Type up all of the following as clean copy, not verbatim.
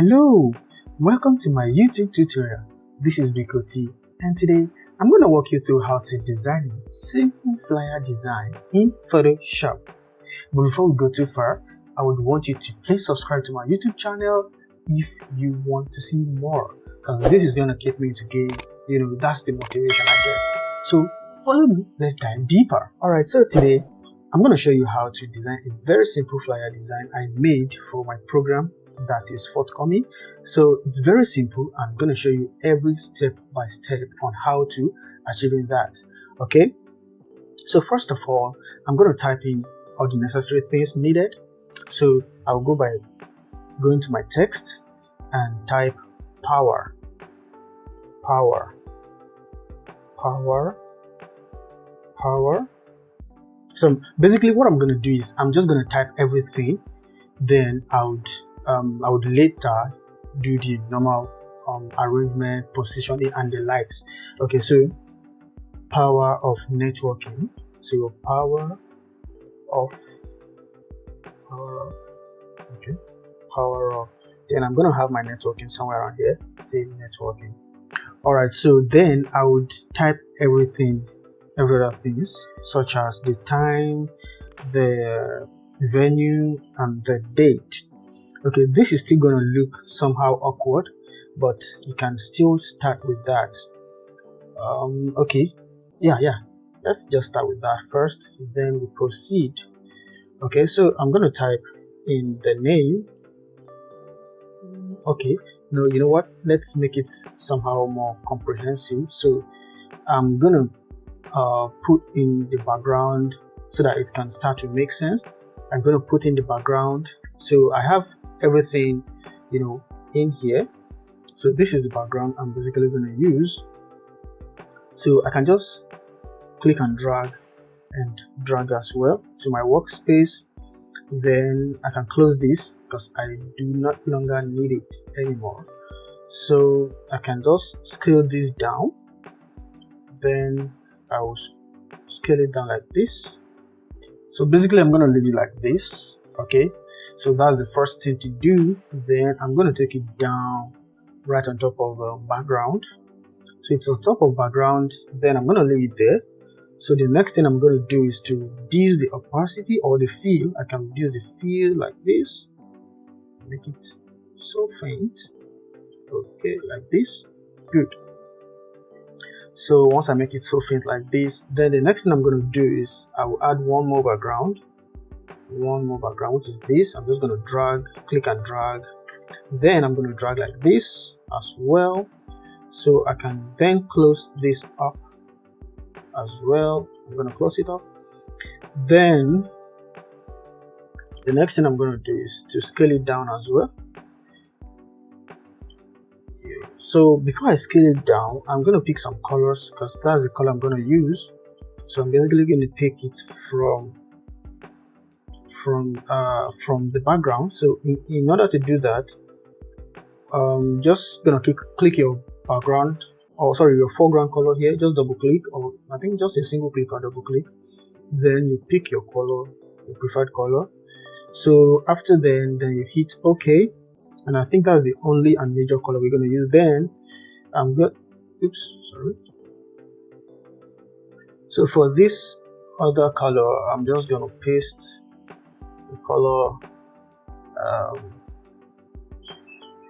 Hello, welcome to my YouTube tutorial. This is Bikoti, and today I'm going to walk you through how to design a simple flyer design in Photoshop. But before we go too far, I would want you to please subscribe to my YouTube channel if you want to see more, because this is going to keep me to game. That's the motivation I get. So follow me, let's dive deeper. Alright, so today I'm going to show you how to design a very simple flyer design I made for my program that is forthcoming. So it's very simple. I'm going to show you every step by step on how to achieving that. Okay, so first of all, I'm going to type in all the necessary things needed. So I'll go by going to my text and type power. So basically what I'm going to do is I'm just going to type everything, then I would later do the normal arrangement, positioning, and the lights. Okay, so power of networking. So power of then I'm going to have my networking somewhere around here. Say networking. All right, so then I would type every other things, such as the time, the venue, and the date. Okay, this is still going to look somehow awkward, but you can still start with that. Okay, yeah, let's just start with that first, then we proceed. Okay, so I'm going to type in the name. Okay, no, you know what, let's make it somehow more comprehensive. So I'm going to put in the background so that it can start to make sense. I'm going to put in the background, so I have everything in here. So this is the background I'm basically going to use. So I can just click and drag as well to my workspace. Then I can close this because I do not longer need it anymore. So I can just scale this down, then I will scale it down like this. So basically I'm going to leave it like this. Okay, so that's the first thing to do. Then I'm going to take it down right on top of the background. So it's on top of background, then I'm going to leave it there. So the next thing I'm going to do is to reduce the opacity or the fill. I can reduce the fill like this, make it so faint. Okay, like this. Good. So once I make it so faint like this, then the next thing I'm going to do is I will add one more background, which is this. I'm just going to click and drag. Then I'm going to drag like this as well, so I can then close this up as well. I'm going to close it up. Then the next thing I'm going to do is to scale it down as well. So before I scale it down, I'm going to pick some colors because that's the color I'm going to use. So I'm basically going to pick it from the background. So in order to do that, just gonna click your background, or sorry, your foreground color here. Just double click, or I think just a single click or double click. Then you pick your color, your preferred color. So after then you hit OK, and I think that's the only and major color we're gonna use. Then I'm good. So for this other color, I'm just gonna paste the color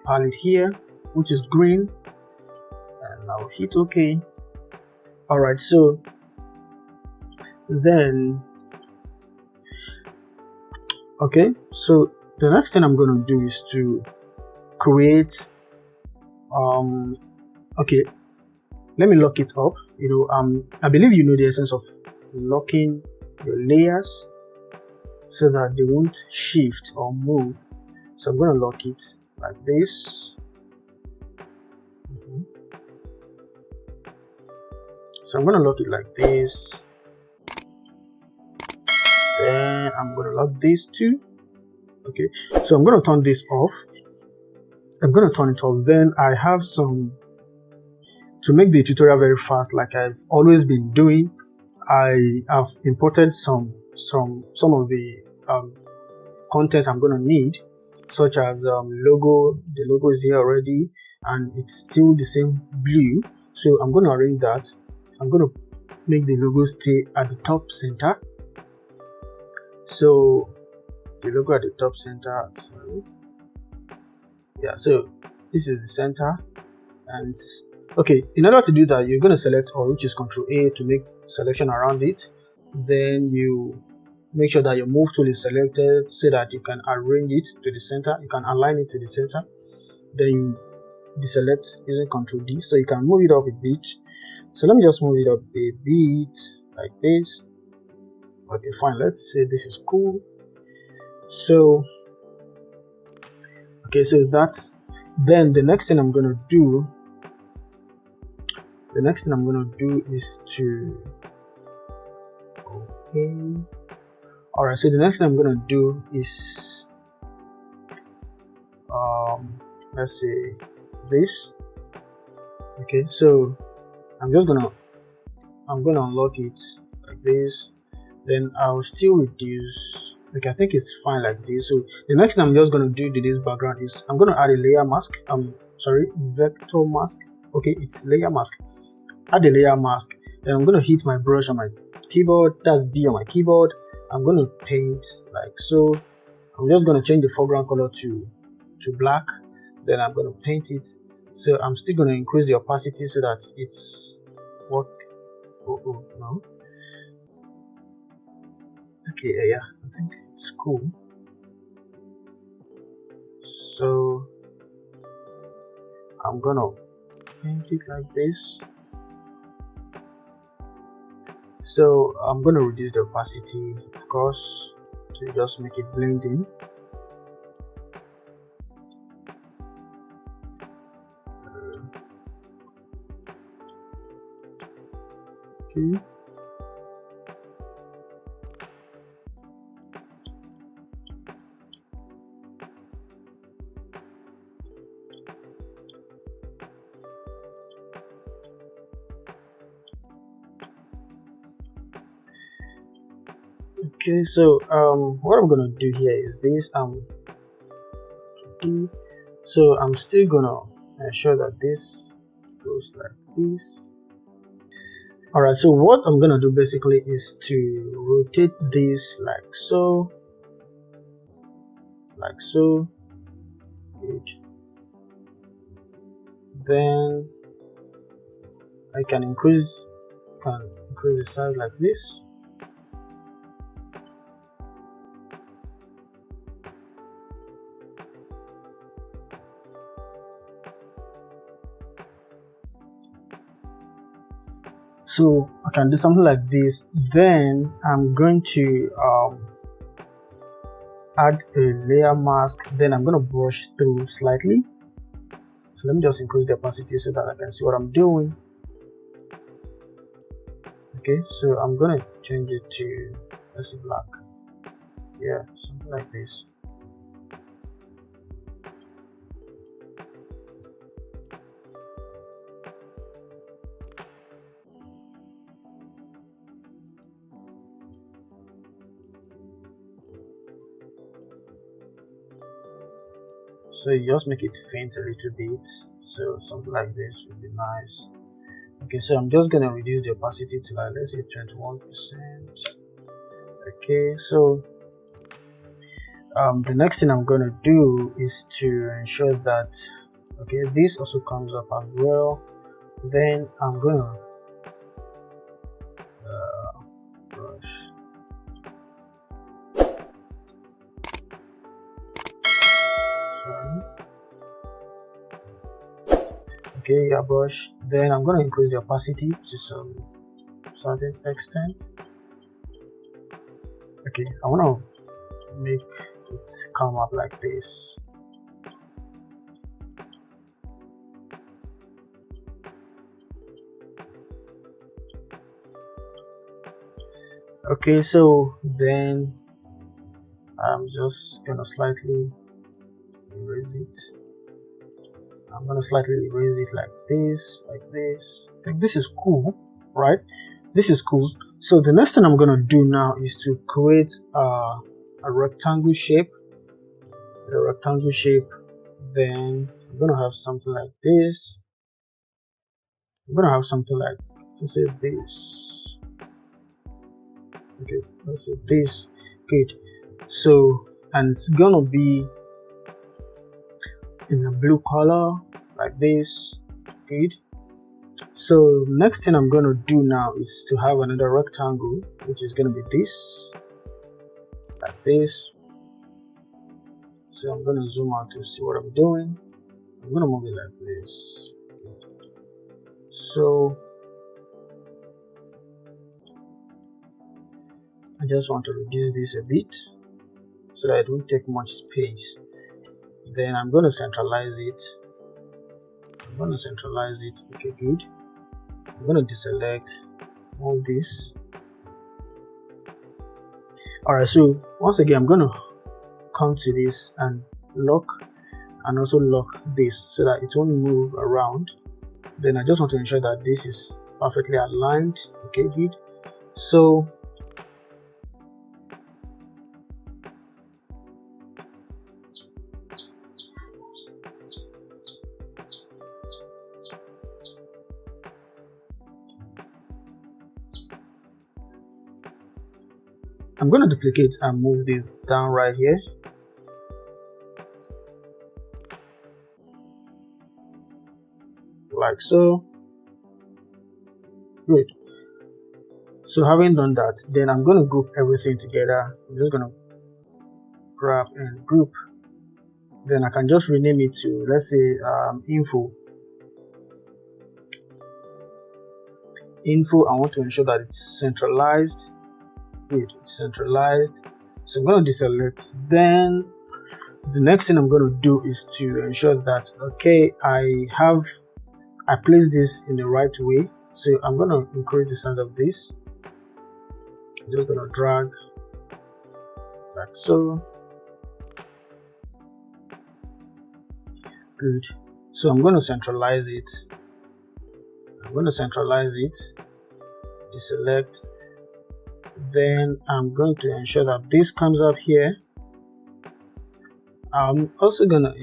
palette here, which is green, and I'll hit OK. Alright, so then so the next thing I'm going to do is to create okay, let me lock it up. I believe you know the essence of locking your layers so that they won't shift or move. So I'm going to lock it like this. So I'm going to lock it like this. Then I'm going to lock this too. Okay, so I'm going to turn this off. I'm going to turn it off. Then I have some, to make the tutorial very fast, like I've always been doing, I have imported some of the content I'm going to need. such as logo. The logo is here already and it's still the same blue, so I'm going to arrange that. I'm going to make the logo stay at the top center. So the logo at the top center, sorry, yeah, so this is the center. And okay, in order to do that, you're going to select all, which is Ctrl A to make selection around it. Then you make sure that your move tool is selected so that you can arrange it to the center, you can align it to the center. Then you deselect using Ctrl D, so you can move it up a bit. So let me just move it up a bit like this. Okay, fine, let's say this is cool. So okay, so that's, then the next thing I'm going to do is to, okay, all right, so the next thing I'm going to do is let's say this. Okay, so I'm gonna unlock it like this. Then I'll still reduce. Okay, I think it's fine like this. So the next thing I'm just going to do to this background is I'm going to add a layer mask. Vector mask. Okay, it's layer mask. Add a layer mask. Then I'm going to hit my brush on my keyboard. That's B on my keyboard. I'm going to paint like so. I'm just going to change the foreground color to black. Then I'm going to paint it. So I'm still going to increase the opacity so that it's what? Oh no. Okay, yeah, I think it's cool. So I'm gonna paint it like this. So I'm gonna reduce the opacity, of course, to just make it blend in. Okay. Okay, so what I'm gonna do here is this. So I'm still gonna ensure that this goes like this. All right, so what I'm gonna do basically is to rotate this like so, good. Then I can increase the size like this. So I can do something like this. Then I'm going to add a layer mask. Then I'm going to brush through slightly. So let me just increase the opacity so that I can see what I'm doing. Okay, so I'm going to change it to, let's see, black. Yeah, something like this. So you just make it faint a little bit, so something like this would be nice. Okay, so I'm just gonna reduce the opacity to like, let's say 21%. Okay, so the next thing I'm gonna do is to ensure that, okay, this also comes up as well. Then I'm gonna brush. Okay, yeah, brush. Then I'm going to increase the opacity to some certain extent. Okay, I want to make it come up like this. Okay, so then I'm just gonna slightly erase it. I'm gonna slightly erase it like this, I think this is cool, right? This is cool. So the next thing I'm gonna do now is to create a rectangle shape. a rectangle shape. Then I'm going to have something like this. I'm going to have something like, let's say this. Okay, let's say this. Good. So, and it's going to be in a blue color like this. Good. So next thing I'm going to do now is to have another rectangle, which is going to be this, like this. So I'm going to zoom out to see what I'm doing. I'm going to move it like this. So I just want to reduce this a bit so that it won't take much space. Then I'm going to centralize it. Okay, good. I'm going to deselect all this. Alright, so once again I'm going to come to this and lock, and also lock this so that it won't move around. Then I just want to ensure that this is perfectly aligned. Okay, good. So I'm going to duplicate and move this down right here. Like so. Good. So having done that, then I'm going to group everything together. I'm just going to grab and group. Then I can just rename it to, let's say, info. I want to ensure that it's centralized. Good, it's centralized. So I'm going to deselect. Then the next thing I'm going to do is to ensure that, okay, I place this in the right way. So I'm going to increase the size of this. I'm just going to drag like so. Good. So I'm going to centralize it. Deselect. Then I'm going to ensure that this comes up here. I'm also going to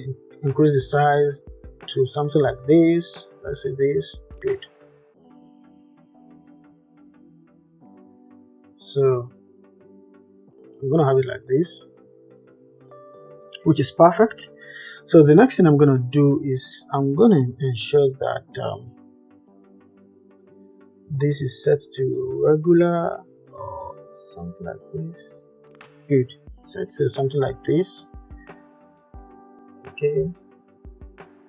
increase the size to something like this. Let's say this. Good. So I'm going to have it like this, which is perfect. So the next thing I'm going to do is I'm going to ensure that this is set to regular or something like this. Good. Set to something like this. Okay.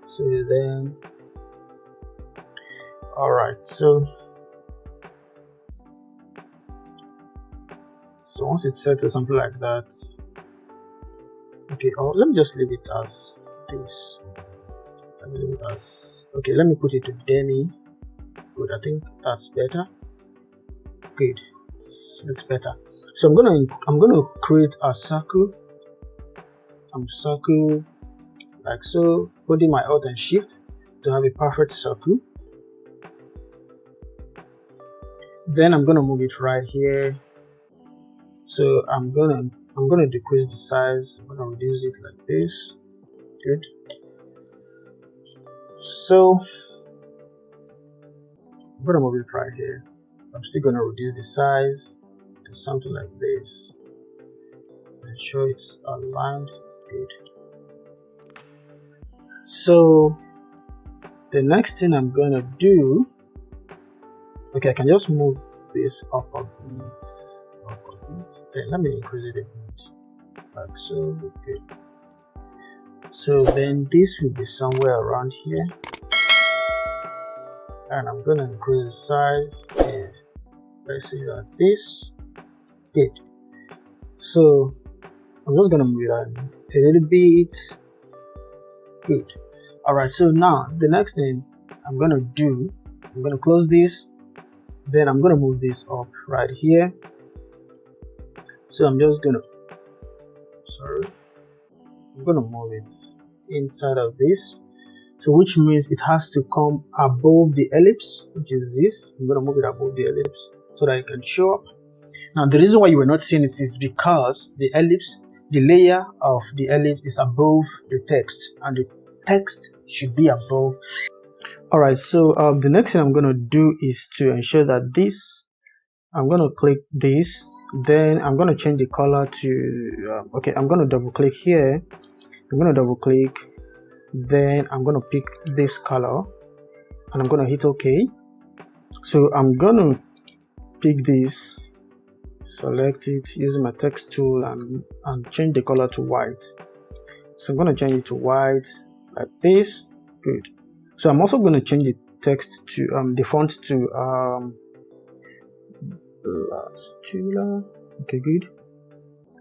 So then, all right. So once it's set to something like that, okay. Or let me just leave it as this. Okay. Let me put it to Demi. Good. I think that's better. Good. Looks better. So I'm gonna create a circle. Circle like so, holding my Alt and Shift to have a perfect circle. Then I'm gonna move it right here. So I'm gonna decrease the size. I'm gonna reduce it like this. Good. So I'm gonna move it right here. I'm still gonna reduce the size to something like this. Ensure it's aligned. Good. So the next thing I'm gonna do, okay, I can just move this up a bit. Then let me increase it a bit, like so. Okay. So then this will be somewhere around here, and I'm gonna increase the size. And let's see like this. Good. So I'm just gonna move it on a little bit. Good. Alright, so now the next thing I'm gonna do, I'm gonna close this, then I'm gonna move this up right here. So I'm just gonna move it inside of this, so which means it has to come above the ellipse, which is this. I'm gonna move it above the ellipse so that it can show up. Now the reason why you were not seeing it is because the ellipse the layer of the ellipse is above the text, and the text should be above. All right, so the next thing I'm going to do is to ensure that this, I'm going to click this, then I'm going to change the color to okay, I'm going to double click here, I'm going to double click, then I'm going to pick this color and I'm going to hit OK. So I'm going to pick this, select it using my text tool, and change the color to white. So I'm going to change it to white like this. Good. So I'm also going to change the text to the font to okay, good.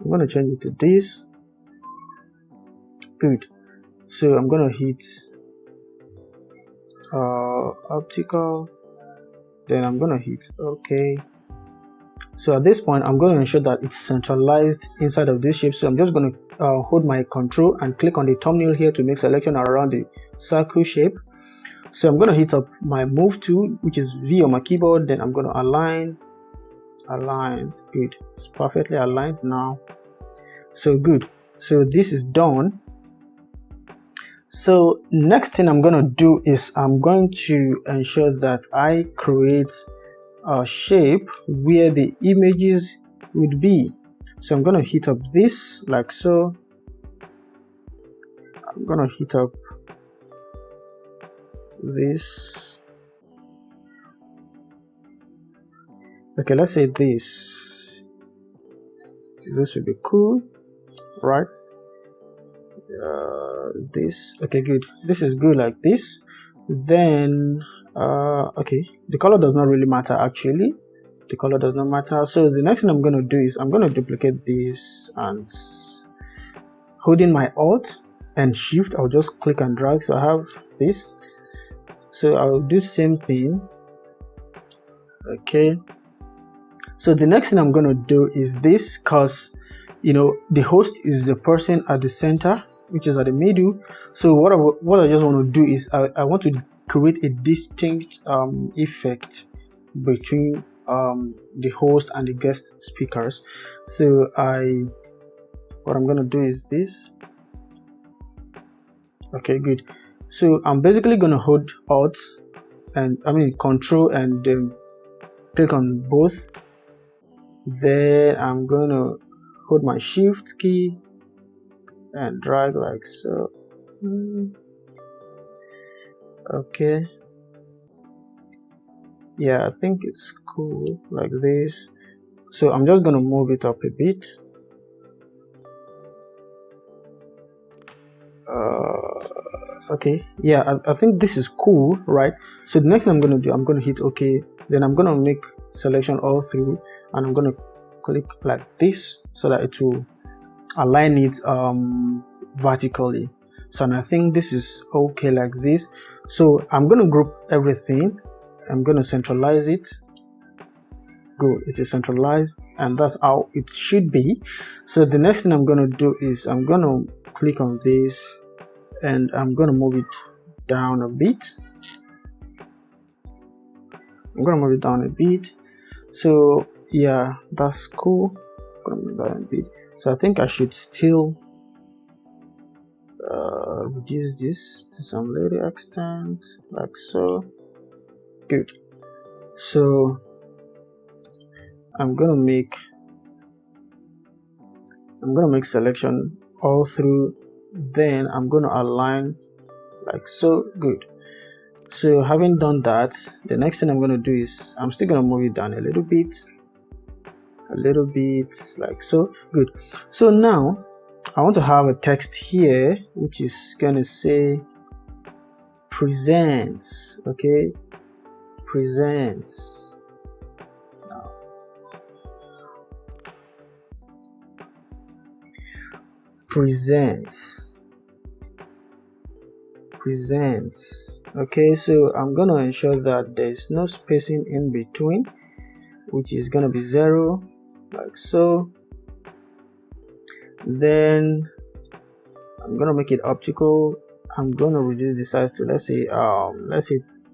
I'm going to change it to this. Good. So I'm going to hit optical, then I'm going to hit OK. So at this point I'm going to ensure that it's centralized inside of this shape. So I'm just going to hold my control and click on the thumbnail here to make selection around the circle shape. So I'm going to hit up my move tool, which is V on my keyboard, then I'm going to align. Good. It's perfectly aligned now. So good. So this is done. So next thing I'm going to do is I'm going to ensure that I create a shape where the images would be. So I'm going to hit up this like so. I'm going to hit up this. Okay, let's say this would be cool, right? This, okay, good. This is good like this. Then okay, the color does not really matter actually. The color does not matter. So the next thing I'm going to do is I'm going to duplicate this, and holding my Alt and Shift, I'll just click and drag. So I have this. So I'll do same thing. Okay. So the next thing I'm going to do is this, because you know the host is the person at the center, which is at the middle. So what I just want to do is I want to create a distinct effect between the host and the guest speakers. So what I'm going to do is this. Okay, good. So I'm basically going to hold Alt and Control and click on both. Then I'm going to hold my Shift key and drag like so. Okay, yeah, I think it's cool like this. So I'm just going to move it up a bit. Okay, yeah, I think this is cool, right? So the next thing I'm going to do, I'm going to hit OK. Then I'm going to make selection all through, and I'm going to click like this so that it will align it vertically. So and I think this is okay like this. So I'm going to group everything. I'm going to centralize it. Good, it is centralized, and that's how it should be. So the next thing I'm going to do is I'm going to click on this, and I'm going to move it down a bit. I'm going to move it down a bit. So yeah, that's cool. I'm going to move that a bit. So I think I should still reduce this to some little extent like so. Good. So I'm gonna make selection all through, then I'm gonna align like so. Good. So having done that, the next thing I'm gonna do is I'm still gonna move it down a little bit like so. Good. So now I want to have a text here which is gonna say presents. Okay, presents. Presents. Okay, so I'm gonna ensure that there's no spacing in between, which is gonna be 0 like so. Then I'm gonna make it optical. I'm gonna reduce the size to let's say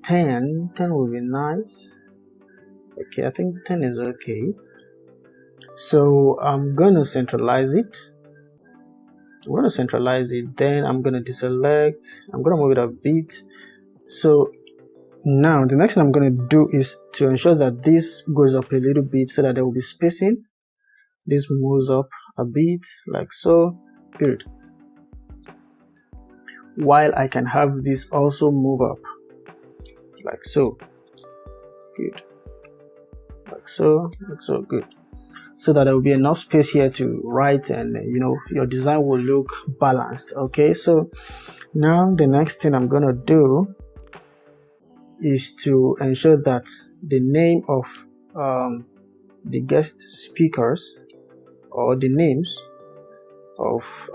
10 will be nice. Okay, I think 10 is okay. So I'm gonna centralize it. I'm going to centralize it. Then I'm going to deselect. I'm going to move it a bit. So now the next thing I'm going to do is to ensure that this goes up a little bit so that there will be spacing. This moves up a bit like so. Good. While I can have this also move up like so. Good. Like so. Good. So that there will be enough space here to write, and your design will look balanced. Okay, so now the next thing I'm gonna do is to ensure that the name of the guest speakers, or the names of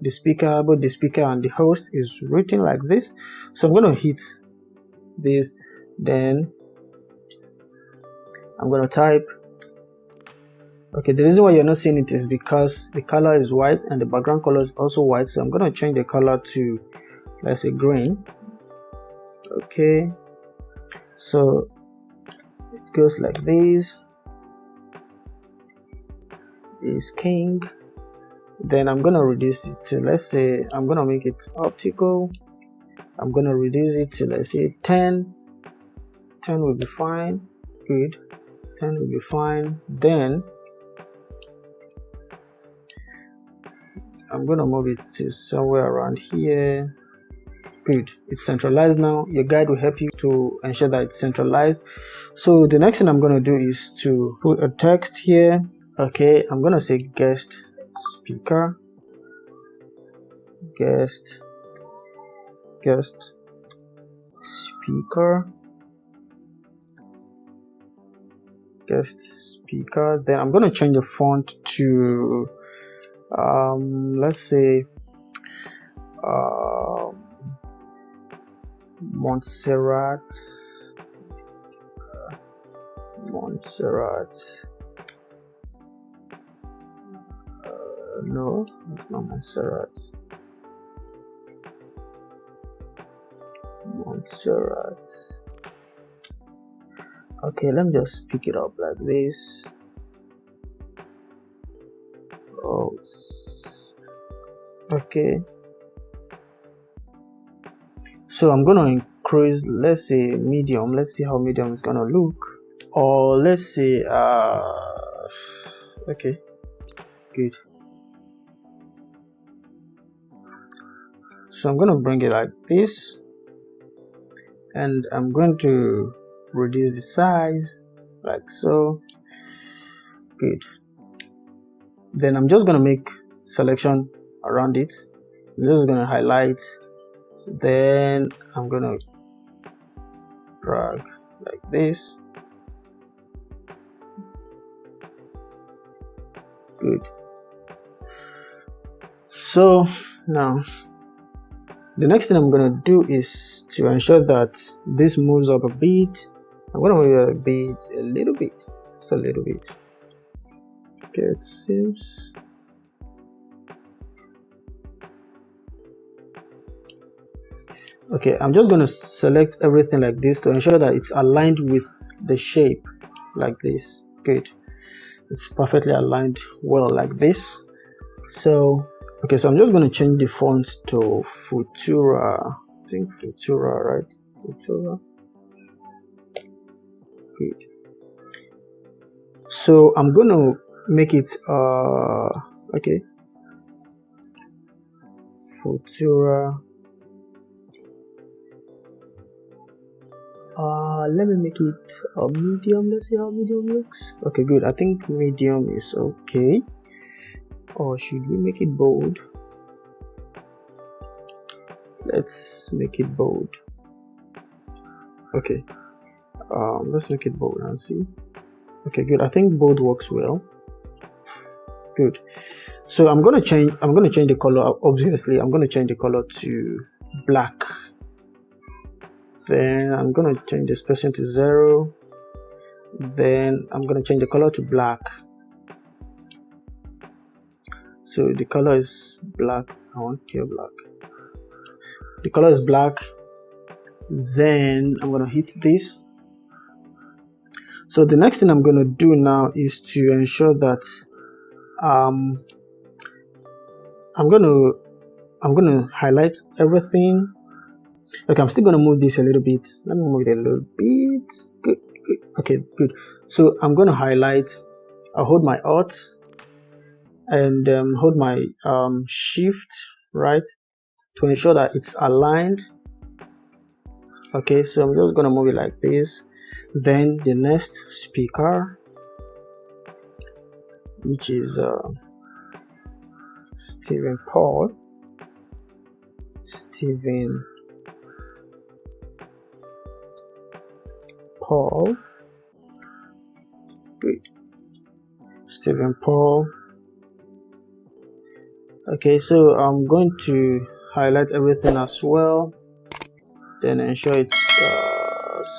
the speaker, both the speaker and the host, is written like this. So I'm gonna hit this, then I'm gonna type. Okay, the reason why you're not seeing it is because the color is white and the background color is also white. So I'm going to change the color to, let's say, green. Okay, so it goes like this. Is king. Then I'm going to reduce it to, let's say, I'm going to make it optical. I'm going to reduce it to, let's say, 10. 10 will be fine. Good. 10 will be fine. Then I'm gonna move it to somewhere around here. Good, it's centralized now. Your guide will help you to ensure that it's centralized. So the next thing I'm gonna do is to put a text here. Okay, I'm gonna say guest speaker, guest speaker, guest speaker. Then I'm gonna change the font to let's say Montserrat. No, it's not Montserrat. Okay, let me just pick it up like this. Oh, okay. So I'm gonna increase, let's say, medium. Let's see how medium is gonna look. Or let's say okay, good. So I'm gonna bring it like this, and I'm going to reduce the size like so. Good. Then I'm just gonna make selection around it. I'm just gonna highlight, then I'm gonna drag like this. Good. So now the next thing I'm gonna do is to ensure that this moves up a bit. I'm gonna move it a little bit, just a little bit. Okay, it seems. Okay, I'm just gonna select everything like this to ensure that it's aligned with the shape like this. Good. It's perfectly aligned well like this. So okay, so I'm just going to change the font to Futura. I think Futura, right? Futura. Good. So I'm going to make it okay, Futura. Let me make it a medium. Let's see how medium looks. Okay, good. I think medium is okay. Or should we make it bold? Let's make it bold. Okay. Let's make it bold and see. Okay, good. I think bold works well. Good. So I'm gonna change the color. Obviously, I'm gonna change the color to black. Then I'm gonna change the spacing to 0. Then I'm gonna change the color to black. So the color is black. I want pure black. The color is black. Then I'm gonna hit this. So the next thing I'm gonna do now is to ensure that I'm gonna highlight everything. Okay, I'm still gonna move this a little bit. Let me move it a little bit. Good. Okay, good. So I'm gonna highlight. I'll hold my Alt and hold my Shift, right, to ensure that it's aligned. Okay, so I'm just gonna move it like this. Then the next speaker, which is Stephen Paul. Good. Stephen Paul. Okay, so I'm going to highlight everything as well, then ensure it's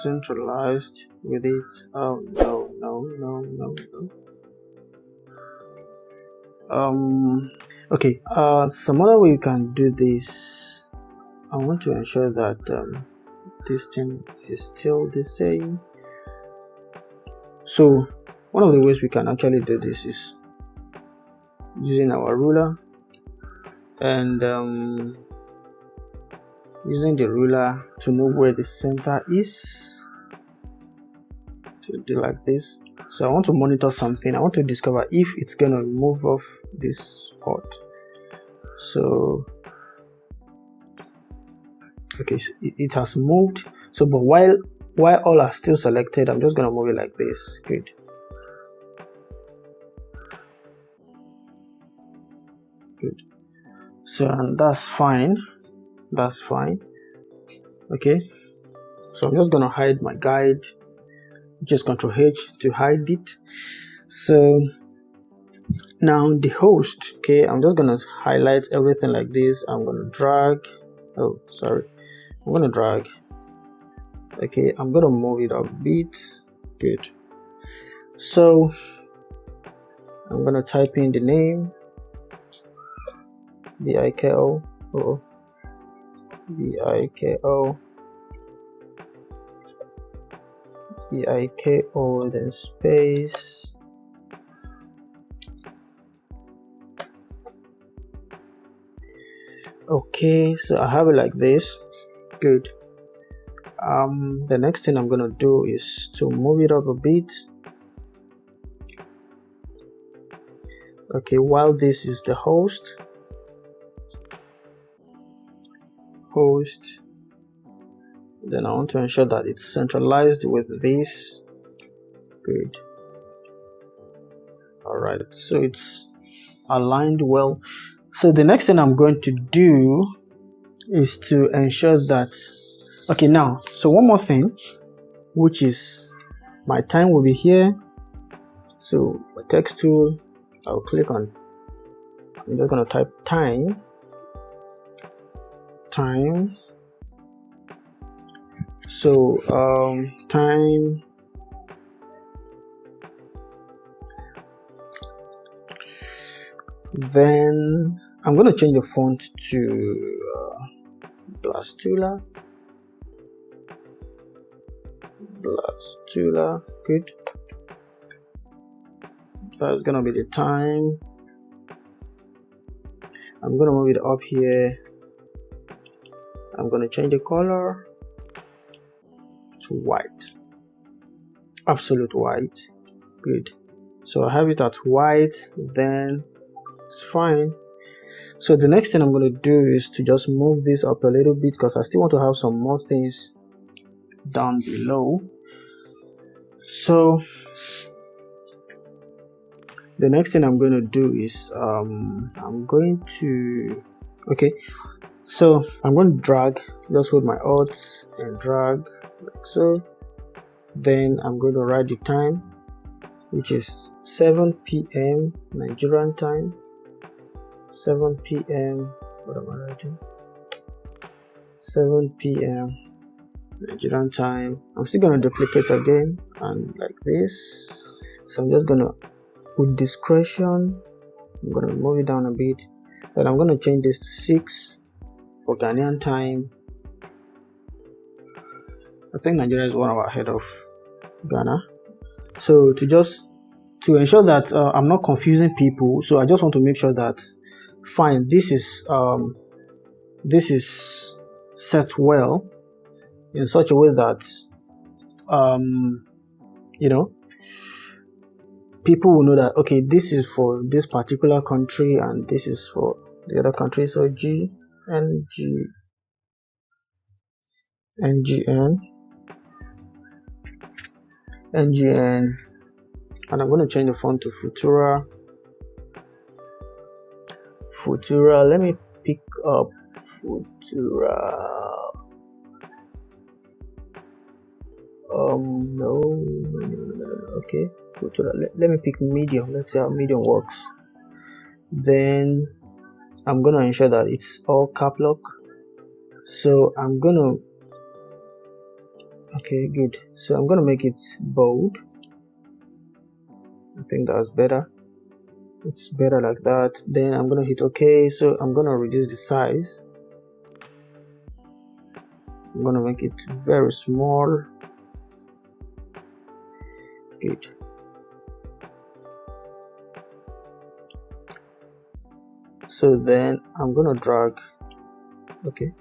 centralized with it. Oh no. Okay, some other way you can do this. I want to ensure that this thing is still the same. So one of the ways we can actually do this is using our ruler and using the ruler to know where the center is, to do like this. So I want to monitor something. I want to discover if it's gonna move off this spot. So okay, so it has moved. So but while all are still selected, I'm just gonna move it like this. Good. So and that's fine. Okay, so I'm just gonna hide my guide, just Ctrl H to hide it. So now the host, okay, I'm just gonna highlight everything like this. I'm gonna drag. Oh, sorry, I'm gonna drag. Okay, I'm gonna move it a bit. Good. So I'm gonna type in the name, BIKO, then space. Okay, so I have it like this. Good. The next thing I'm gonna do is to move it up a bit. Okay, while this is the host, then I want to ensure that it's centralized with this. Good. All right, so it's aligned well. So the next thing I'm going to do is to ensure that, okay, now, so one more thing, which is my time will be here. So my text tool, I'll click on, I'm just going to type time. So time, then I'm going to change the font to Blastula. Good. That's gonna be the time. I'm gonna move it up here. I'm gonna change the color to white, absolute white. Good. So I have it at white, then it's fine. So the next thing I'm going to do is to just move this up a little bit, because I still want to have some more things down below. So the next thing I'm going to do is I'm going to, okay, so I'm going to drag, just hold my Alt and drag like so. Then I'm going to write the time, which is 7 p.m. Nigerian time. 7 p.m. What am I writing? 7 p.m. Nigerian time. I'm still gonna duplicate again and like this. So I'm just gonna, with discretion, I'm gonna move it down a bit. But I'm gonna change this to 6 for Ghanaian time. I think Nigeria is 1 hour ahead of Ghana. So to ensure that I'm not confusing people, so I just want to make sure that fine, this is set well in such a way that you know, people will know that, okay, this is for this particular country and this is for the other country. So NGN, and I'm going to change the font to Futura. Let me pick up Futura. No. Okay, Futura. Let me pick medium. Let's see how medium works. Then I'm gonna ensure that it's all cap lock. So I'm gonna, okay, good. So I'm gonna make it bold. I think that's better. It's better like that. Then I'm gonna hit OK. So I'm gonna reduce the size. I'm gonna make it very small. Good. So then I'm gonna drag. Okay.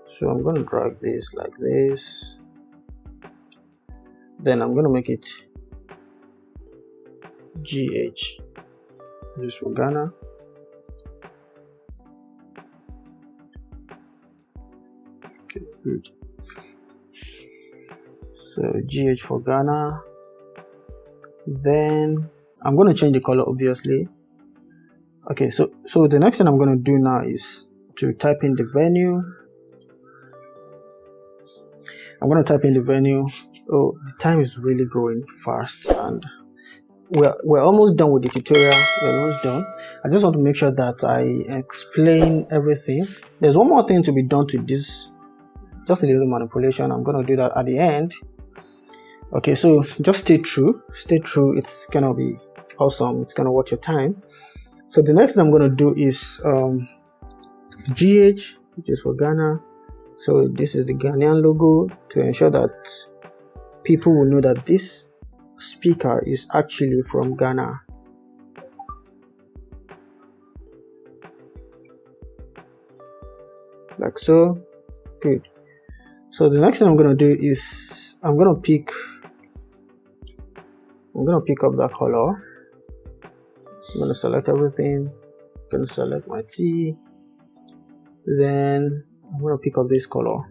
So I'm gonna drag this like this. Then I'm gonna make it GH. Just for Ghana. Okay, good. So GH for Ghana. Then I'm going to change the color, obviously. Okay, so the next thing I'm going to do now is to type in the venue. I'm going to type in the venue. Oh, the time is really going fast, and we're almost done with the tutorial. We're almost done. I just want to make sure that I explain everything. There's one more thing to be done to this, just a little manipulation. I'm going to do that at the end. Okay, so just stay true. It's gonna be awesome. It's gonna worth your time. So the next thing I'm gonna do is GH, which is for Ghana. So this is the Ghanaian logo to ensure that people will know that this speaker is actually from Ghana. Like so. Good. So the next thing I'm gonna do is I'm gonna pick up that color. I'm gonna select everything. I'm gonna select my T. Then I'm gonna pick up this color,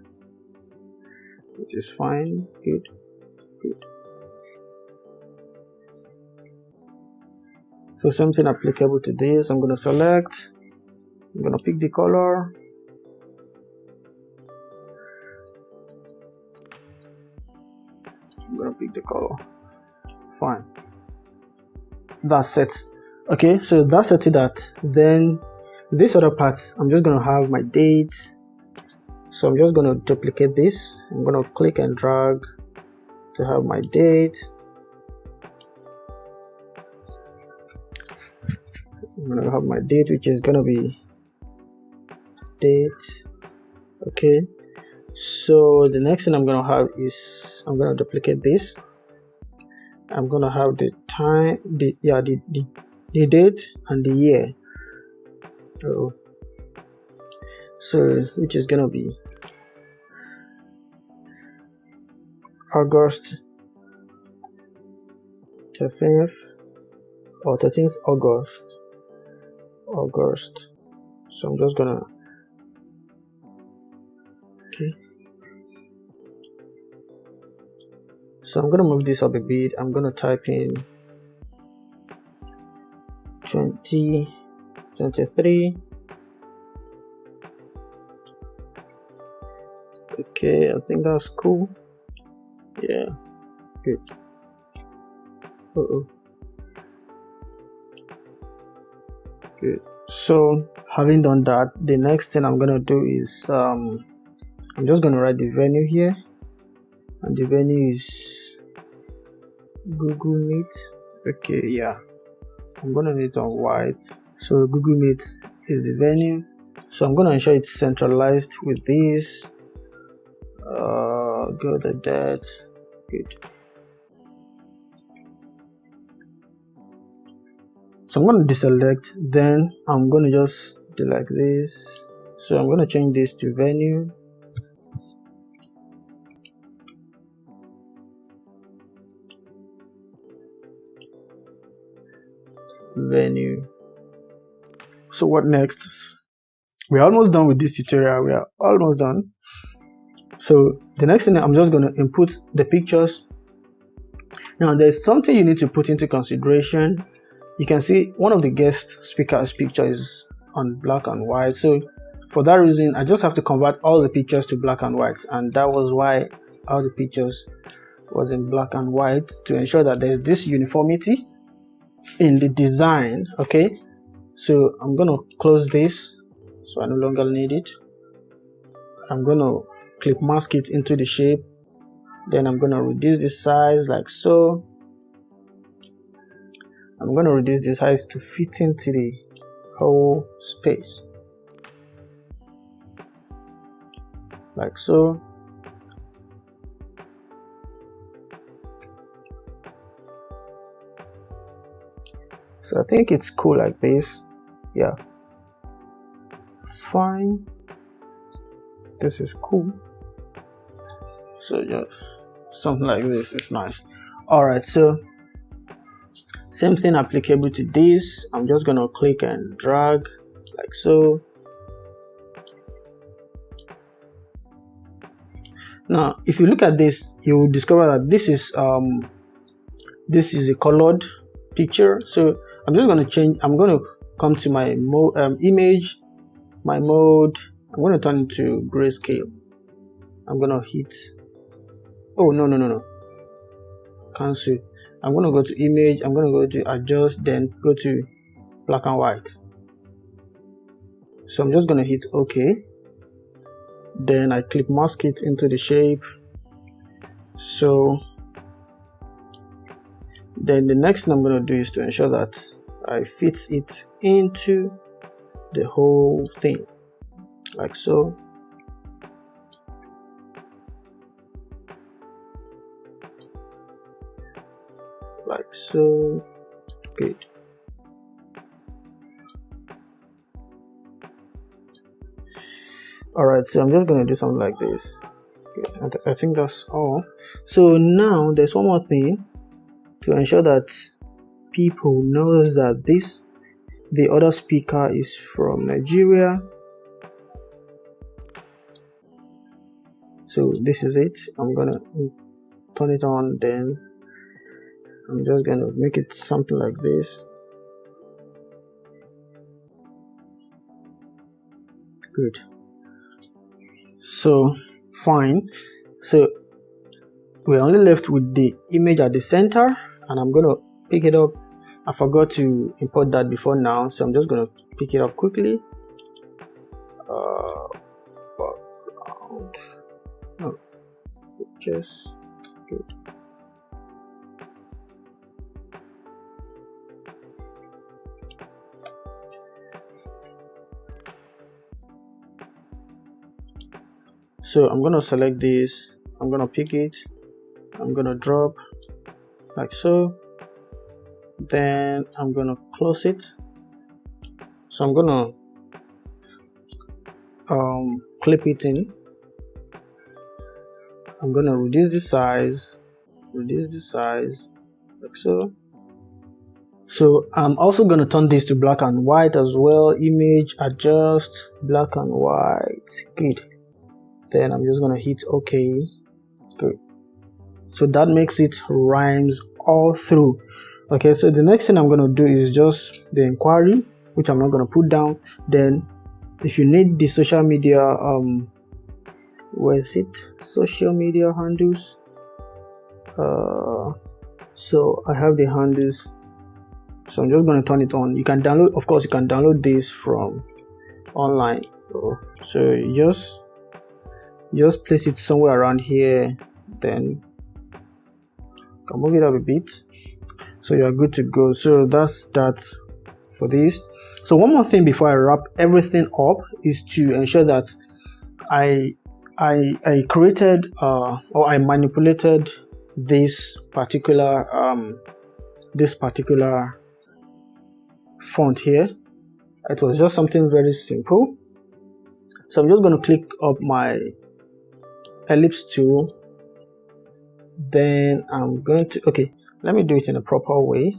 which is fine. Good. So something applicable to this. I'm gonna select. I'm gonna pick the color. I'm gonna pick the color. Fine. That's it. Okay, so that's it to that. Then this other part, I'm just gonna have my date. So I'm just gonna duplicate this. I'm gonna click and drag to have my date. I'm gonna have my date, which is gonna be date. Okay. So the next thing I'm gonna have is I'm gonna duplicate this. I'm gonna have the time, the date and the year. So which is gonna be August 13th or 13th August. So I'm just gonna, okay. So I'm gonna move this up a bit. I'm gonna type in 2023. Okay, I think that's cool. Yeah, good. Good. So having done that, the next thing I'm gonna do is I'm just gonna write the venue here, and the venue is Google Meet. Okay, yeah, I'm gonna need it on white. So Google Meet is the venue. So I'm gonna ensure it's centralized with this. Go to that. Good. So I'm going to deselect, then I'm going to just do like this. So I'm going to change this to venue. Venue. So what next? We're almost done with this tutorial. We are almost done. So the next thing, I'm just going to input the pictures. Now there's something you need to put into consideration. You can see one of the guest speakers' picture is on black and white. So for that reason, I just have to convert all the pictures to black and white, and that was why all the pictures was in black and white, to ensure that there's this uniformity in the design. Okay, so I'm gonna close this, so I no longer need it. I'm gonna clip mask it into the shape, then I'm gonna reduce the size like so. I'm gonna reduce the size to fit into the whole space like so. So I think it's cool like this. Yeah, it's fine. This is cool. So just something like this is nice. All right, so same thing applicable to this. I'm just gonna click and drag like so. Now if you look at this, you will discover that this is a colored picture. So I'm just going to change. I'm going to come to my image, my mode. I'm going to turn it to grayscale. I'm going to hit, oh no, cancel. I'm going to go to image. I'm going to go to adjust, then go to black and white. So I'm just going to hit OK. Then I clip mask it into the shape. So then the next thing I'm going to do is to ensure that I fit it into the whole thing like so. Like so. Good. Alright, so I'm just going to do something like this. Good. I think that's all. So now there's one more thing to ensure that people knows that the other speaker is from Nigeria. So this is it. I'm gonna turn it on, then I'm just gonna make it something like this. Good. So fine. So we're only left with the image at the center, and I'm gonna pick it up. I forgot to import that before now, so I'm just gonna pick it up quickly. Background. No, just good. So I'm gonna select this. I'm gonna pick it. I'm gonna drop like so. Then I'm gonna close it. So I'm gonna clip it in. I'm gonna reduce the size like so. So I'm also gonna turn this to black and white as well. Image, adjust, black and white. Good. Then I'm just gonna hit OK. Good. So that makes it rhymes all through. Okay, so the next thing I'm going to do is just the inquiry, which I'm not going to put down. Then if you need the social media, where is it? Social media handles. So I have the handles. So I'm just going to turn it on. You can download, of course, you can download this from online. So you just place it somewhere around here. Then you can move it up a bit. So you are good to go. So that's that for this. So one more thing before I wrap everything up is to ensure that I created or I manipulated this particular font here. It was just something very simple. So I'm just going to click up my ellipse tool. Then I'm going to, okay, let me do it in a proper way,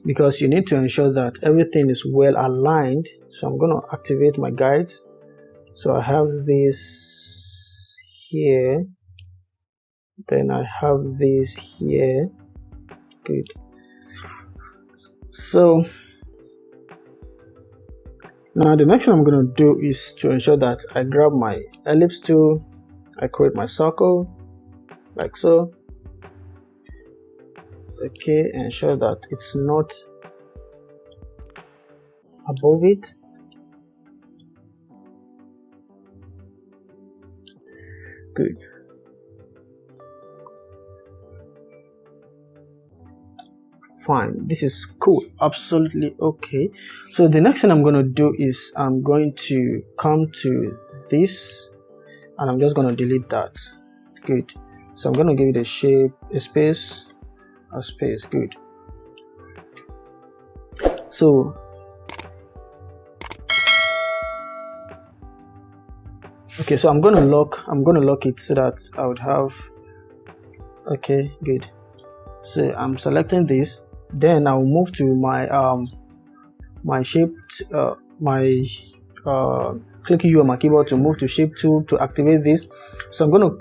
because you need to ensure that everything is well aligned. So I'm going to activate my guides. So I have this here, then I have this here. Good. So now the next thing I'm going to do is to ensure that I grab my ellipse tool, I create my circle like so. Okay, ensure that it's not above it. Good. Fine, this is cool, absolutely okay. So the next thing I'm going to do is I'm going to come to this and I'm just going to delete that. Good. So I'm going to give it a shape, a space. Good. So okay, so I'm going to lock it so that I would have, okay, good. So I'm selecting this, then I'll move to my my shape, clicking U on my keyboard to move to shape tool to activate this. So I'm going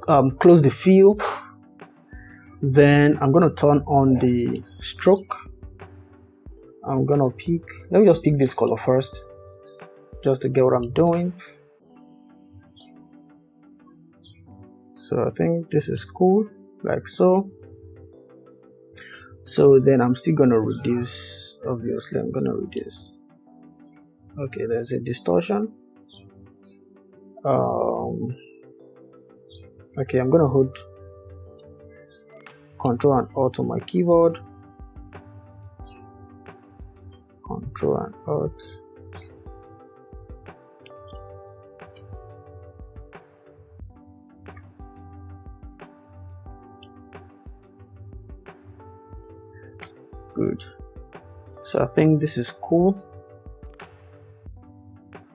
to close the fill. Then I'm going to turn on the stroke. I'm going to pick, let me just pick this color first, just to get what I'm doing. So I think this is cool, like so. So then I'm still going to reduce, obviously I'm going to reduce. Okay, there's a distortion. Okay, I'm going to hold Control and Alt on my keyboard. Control and Alt. Good. So I think this is cool.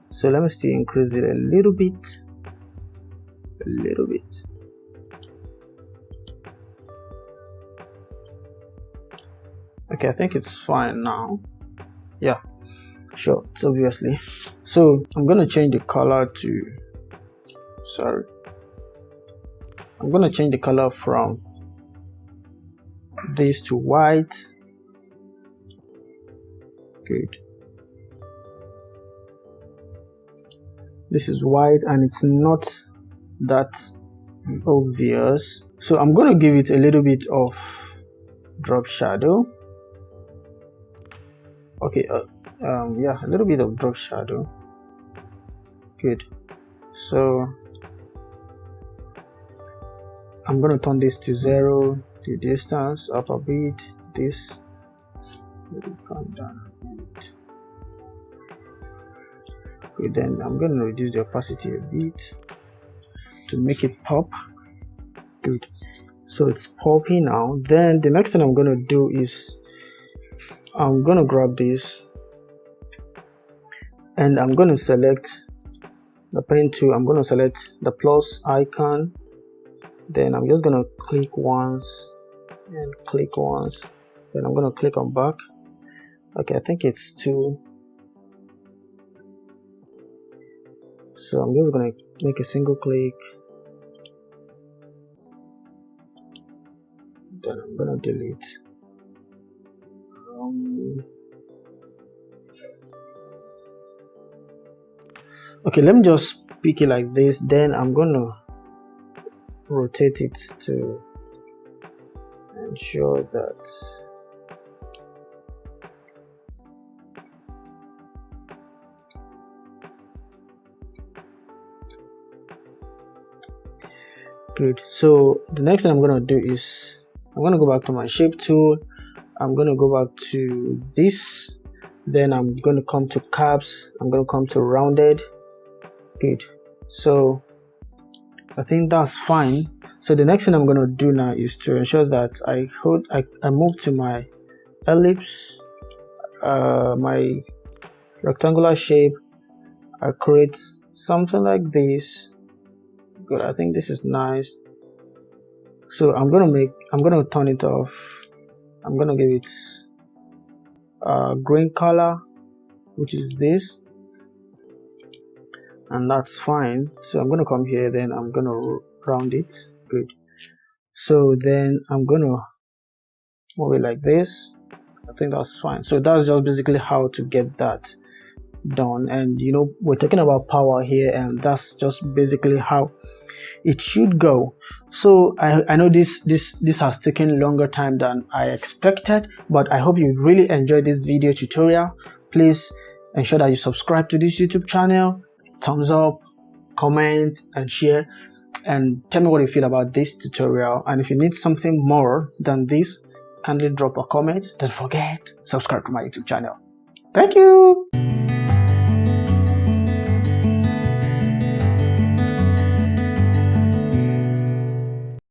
So let me still increase it a little bit. Okay, I think it's fine now. Yeah, sure, it's obviously. So I'm gonna change the color to, I'm gonna change the color from this to white. Good. This is white and it's not that obvious. So I'm gonna give it a little bit of drop shadow. Okay, yeah, a little bit of drop shadow. Good. So I'm gonna turn this to 0, the distance up a bit, this will come down a bit. Good, then I'm gonna reduce the opacity a bit to make it pop. Good, so it's popping now. Then the next thing I'm gonna do is I'm gonna grab this and I'm gonna select the pen tool. I'm gonna select the plus icon, then I'm just gonna click once and click once, then I'm gonna click on back. Okay, I think it's too, so I'm just gonna make a single click, then I'm gonna delete. Okay, let me just pick it like this, then I'm gonna rotate it to ensure that good. So the next thing I'm gonna do is I'm gonna go back to my shape tool. I'm gonna go back to this, then I'm gonna come to caps, I'm gonna come to rounded. Good, so I think that's fine. So the next thing I'm gonna do now is to ensure that I move to my ellipse. my rectangular shape. I create something like this. Good, I think this is nice. So I'm gonna turn it off. I'm gonna give it green color, which is this, and that's fine. So I'm gonna come here, then I'm gonna round it. Good. So then I'm gonna move it like this. I think that's fine. So that's just basically how to get that done. And you know, we're talking about power here, and that's just basically how it should go. So I know this has taken longer time than I expected, but I hope you really enjoyed this video tutorial. Please ensure that you subscribe to this YouTube channel, thumbs up, comment and share, and tell me what you feel about this tutorial. And if you need something more than this, kindly drop a comment. Don't forget, subscribe to my YouTube channel. Thank you.